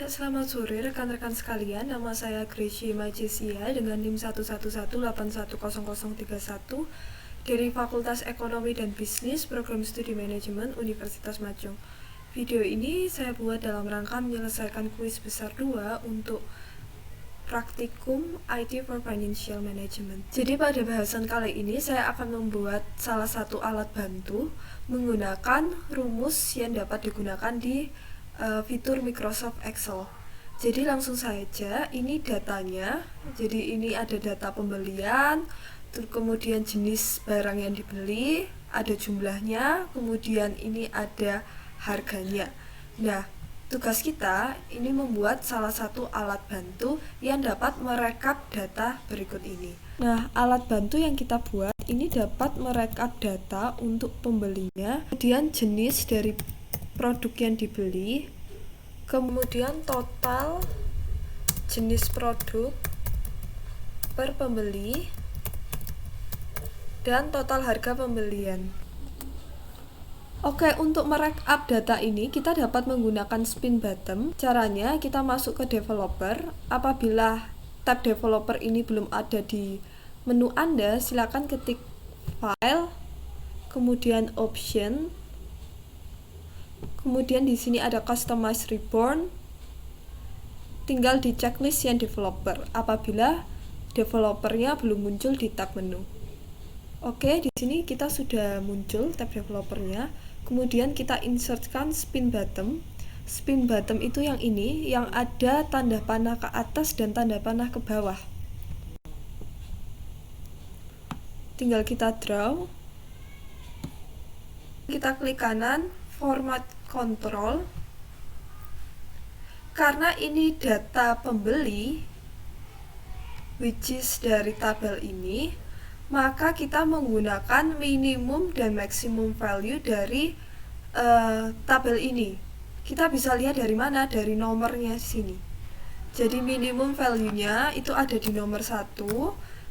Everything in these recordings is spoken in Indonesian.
Ya, selamat sore rekan-rekan sekalian. Nama saya Gracie Majesia dengan NIM 111818131 dari Fakultas Ekonomi dan Bisnis Program Studi Manajemen Universitas Majong. Video ini saya buat dalam rangka menyelesaikan kuis besar 2 untuk praktikum IT for Financial Management. Jadi pada bahasan kali ini saya akan membuat salah satu alat bantu menggunakan rumus yang dapat digunakan di fitur Microsoft Excel. Jadi langsung saja, ini datanya. Jadi ini ada data pembelian, kemudian jenis barang yang dibeli, ada jumlahnya, kemudian ini ada harganya. Nah, tugas kita ini membuat salah satu alat bantu yang dapat merekap data berikut ini. Nah, alat bantu yang kita buat ini dapat merekap data untuk pembelinya, kemudian jenis dari produk yang dibeli, kemudian total jenis produk per pembeli, dan total harga pembelian. Oke, untuk merekap data ini kita dapat menggunakan spin bottom. Caranya kita masuk ke developer. Apabila tab developer ini belum ada di menu Anda, silakan ketik file, kemudian option, kemudian di sini ada customize reborn. Tinggal di checklist yang developer apabila developernya belum muncul di tab menu. Oke, di sini kita sudah muncul tab developernya. Kemudian kita insertkan spin bottom. Spin bottom itu yang ini, yang ada tanda panah ke atas dan tanda panah ke bawah. Tinggal kita draw. Kita klik kanan, format control. Karena ini data pembeli, which is dari tabel ini, maka kita menggunakan minimum dan maximum value dari tabel ini. Kita bisa lihat dari mana? Dari nomornya sini. Jadi minimum value-nya itu ada di nomor 1,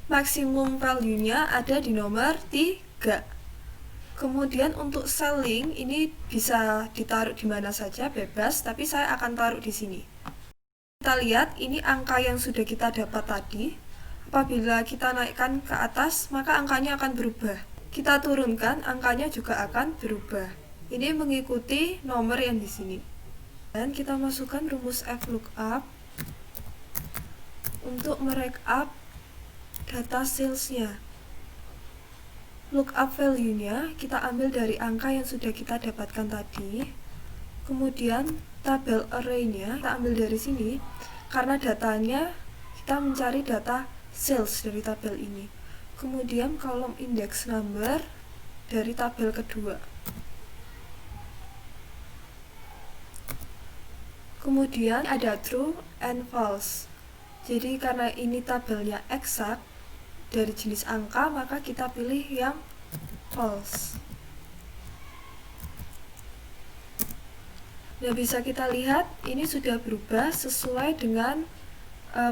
maximum value-nya ada di nomor 3. Kemudian untuk selling ini bisa ditaruh di mana saja, bebas, tapi saya akan taruh di sini. Kita lihat ini angka yang sudah kita dapat tadi. Apabila kita naikkan ke atas, maka angkanya akan berubah. Kita turunkan, angkanya juga akan berubah. Ini mengikuti nomor yang di sini. Dan kita masukkan rumus VLOOKUP untuk merekap data sales-nya. Lookup value-nya kita ambil dari angka yang sudah kita dapatkan tadi. Kemudian tabel array-nya kita ambil dari sini. Karena datanya kita mencari data sales dari tabel ini. Kemudian kolom index number dari tabel kedua. Kemudian ada true and false. Jadi karena ini tabelnya eksak dari jenis angka, maka kita pilih yang false. Nah, bisa kita lihat ini sudah berubah sesuai dengan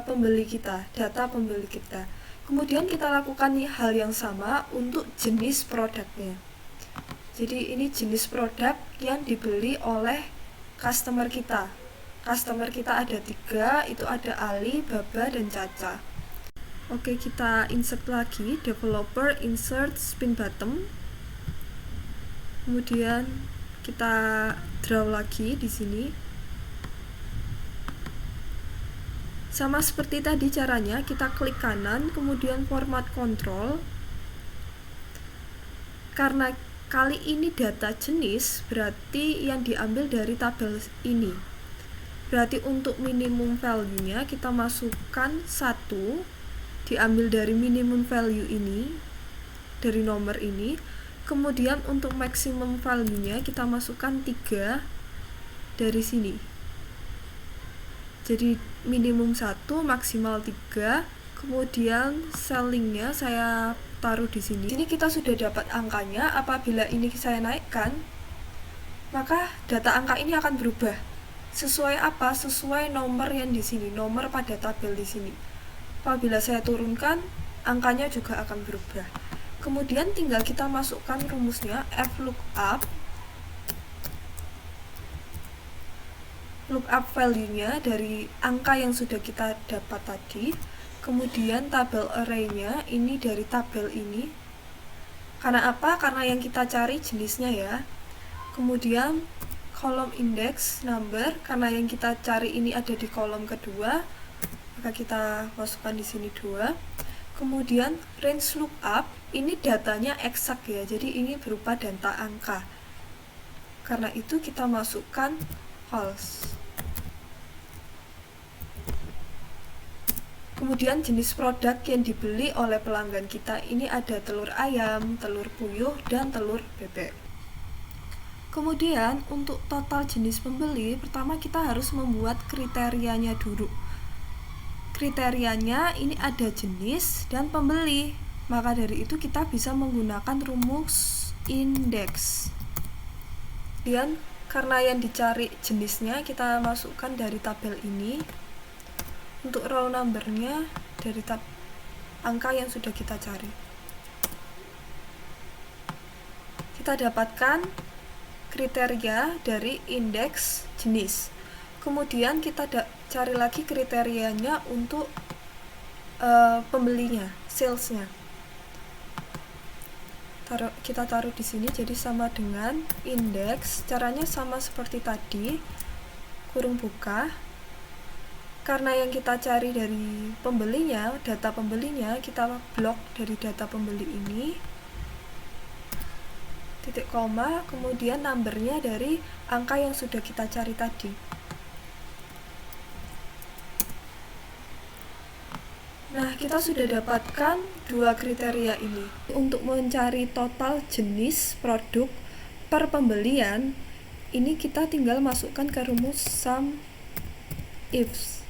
pembeli kita, data pembeli kita. Kemudian kita lakukan hal yang sama untuk jenis produknya. Jadi ini jenis produk yang dibeli oleh customer kita. Customer kita ada 3, itu ada Ali, Baba, dan Caca. Oke, kita insert lagi, developer, insert spin bottom. Kemudian kita draw lagi di sini. Sama seperti tadi caranya, kita klik kanan, kemudian format control. Karena kali ini data jenis, berarti yang diambil dari tabel ini. Berarti untuk minimum value-nya kita masukkan 1, diambil dari minimum value ini, dari nomor ini. Kemudian untuk maximum value-nya kita masukkan 3 dari sini. Jadi minimum 1, maksimal 3. Kemudian selling-nya saya taruh di sini. Ini kita sudah dapat angkanya. Apabila ini saya naikkan, maka data angka ini akan berubah. Sesuai apa? Sesuai nomor yang di sini, nomor pada tabel di sini. Apabila saya turunkan, angkanya juga akan berubah. Kemudian tinggal kita masukkan rumusnya VLOOKUP lookup value-nya dari angka yang sudah kita dapat tadi. Kemudian tabel array-nya ini dari tabel ini. Karena apa? Karena yang kita cari jenisnya ya. Kemudian kolom index number, karena yang kita cari ini ada di kolom kedua, maka kita masukkan di sini 2. Kemudian range lookup, ini datanya eksak ya, jadi ini berupa data angka. Karena itu kita masukkan false. Kemudian jenis produk yang dibeli oleh pelanggan kita ini ada telur ayam, telur puyuh, dan telur bebek. Kemudian untuk total jenis pembeli, pertama kita harus membuat kriterianya dulu. Kriterianya ini ada jenis dan pembeli. Maka dari itu kita bisa menggunakan rumus indeks. Kemudian karena yang dicari jenisnya, kita masukkan dari tabel ini. Untuk row numbernya dari angka yang sudah kita cari. Kita dapatkan kriteria dari indeks jenis. Kemudian kita cari lagi kriterianya untuk pembelinya, salesnya. Kita taruh di sini, jadi sama dengan indeks. Caranya sama seperti tadi, kurung buka. Karena yang kita cari dari pembelinya, data pembelinya, kita blok dari data pembeli ini, titik koma, kemudian numbernya dari angka yang sudah kita cari tadi. Nah, kita sudah dapatkan dua kriteria ini. Untuk mencari total jenis produk per pembelian, ini kita tinggal masukkan ke rumus sum ifs.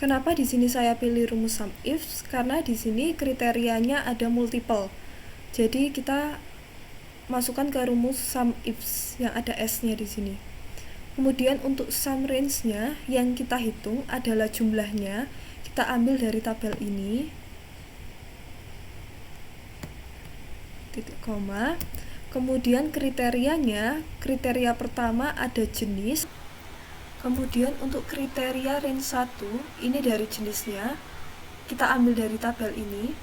Kenapa di sini saya pilih rumus sum ifs? Karena di sini kriterianya ada multiple. Jadi kita masukkan ke rumus sum ifs yang ada s-nya di sini. Kemudian untuk sum range-nya yang kita hitung adalah jumlahnya. Kita ambil dari tabel ini, titik koma. Kemudian kriterianya, kriteria pertama ada jenis. Kemudian untuk kriteria range 1, ini dari jenisnya, kita ambil dari tabel ini.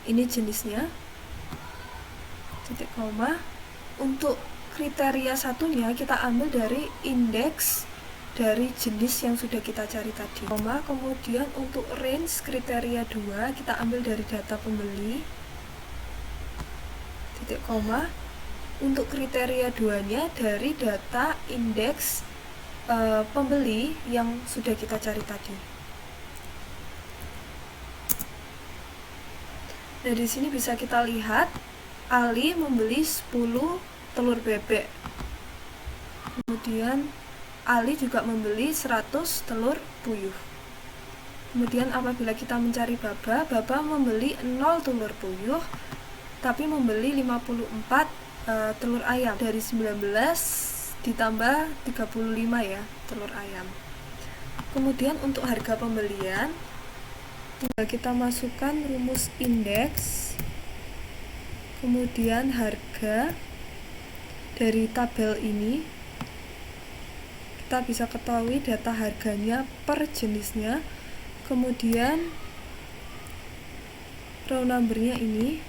Ini jenisnya, titik koma. Untuk kriteria satunya kita ambil dari indeks dari jenis yang sudah kita cari tadi, koma. Kemudian untuk range kriteria 2 kita ambil dari data pembeli, titik koma. Untuk kriteria 2-nya dari data indeks pembeli yang sudah kita cari tadi. Nah, di sini bisa kita lihat Ali membeli 10 telur bebek. Kemudian Ali juga membeli 100 telur puyuh. Kemudian apabila kita mencari Baba membeli 0 telur puyuh, tapi membeli 54 telur ayam. Dari 19 ditambah 35 ya, telur ayam. Kemudian untuk harga pembelian, tinggal kita masukkan rumus indeks, kemudian harga dari tabel ini. Kita bisa ketahui data harganya per jenisnya. Kemudian row numbernya ini.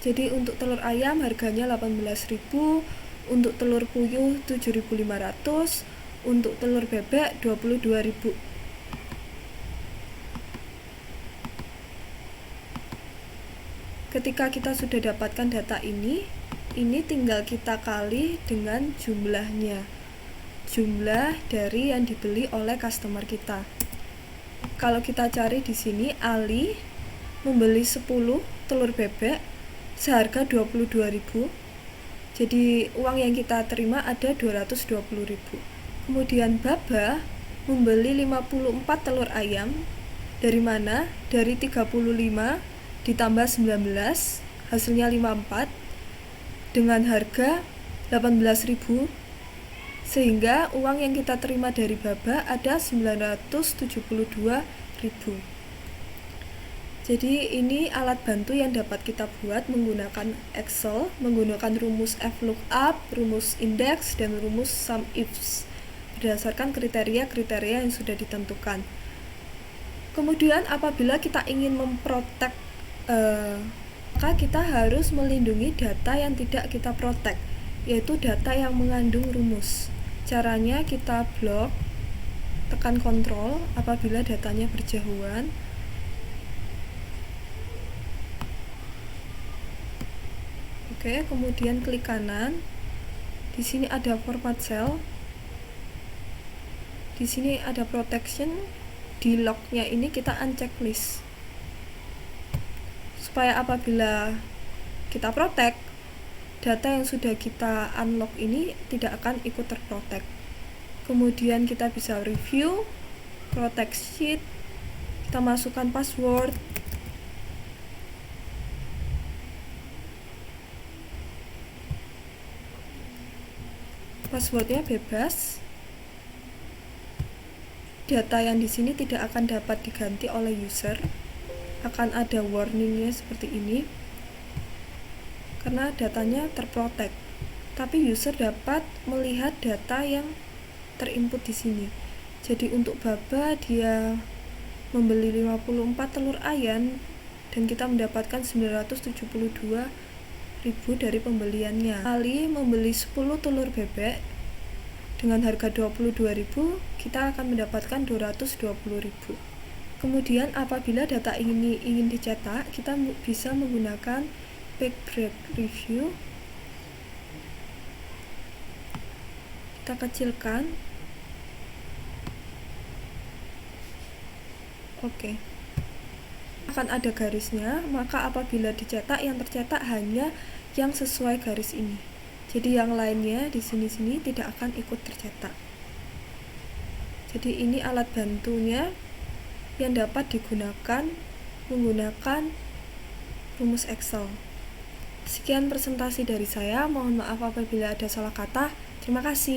Jadi untuk telur ayam harganya 18.000, untuk telur puyuh 7.500, untuk telur bebek 22.000. Ketika kita sudah dapatkan data ini tinggal kita kali dengan jumlahnya, jumlah dari yang dibeli oleh customer kita. Kalau kita cari di sini, Ali membeli 10 telur bebek seharga 22.000. Jadi uang yang kita terima ada 220.000. Kemudian Baba membeli 54 telur ayam. Dari mana? Dari 35 ditambah 19, hasilnya 54. Dengan harga 18.000, sehingga uang yang kita terima dari Baba ada 972.000. Jadi ini alat bantu yang dapat kita buat menggunakan Excel, menggunakan rumus VLOOKUP, rumus index, dan rumus SUMIFS berdasarkan kriteria-kriteria yang sudah ditentukan. Kemudian apabila kita ingin memprotek, maka kita harus melindungi data yang tidak kita protek, yaitu data yang mengandung rumus. Caranya kita blok, tekan kontrol apabila datanya berjauhan. Oke, kemudian klik kanan. Di sini ada format cell. Di sini ada protection. Di lock-nya ini kita uncheck list. Supaya apabila kita protect, data yang sudah kita unlock ini tidak akan ikut terprotek. Kemudian kita bisa review, protect sheet, kita masukkan password. Passwordnya bebas. Data yang di sini tidak akan dapat diganti oleh user. Akan ada warningnya seperti ini, karena datanya terprotek. Tapi user dapat melihat data yang terinput di sini. Jadi untuk Baba dia membeli 54 telur ayam dan kita mendapatkan 972.000 dari pembeliannya. Ali membeli 10 telur bebek dengan harga 22.000, kita akan mendapatkan 220.000. Kemudian apabila data ini ingin dicetak, kita bisa menggunakan Pack Break Review. Kita kecilkan. Oke. Akan ada garisnya, maka apabila dicetak, yang tercetak hanya yang sesuai garis ini. Jadi yang lainnya di sini-sini tidak akan ikut tercetak. Jadi ini alat bantunya yang dapat digunakan menggunakan rumus Excel. Sekian presentasi dari saya, mohon maaf apabila ada salah kata. Terima kasih.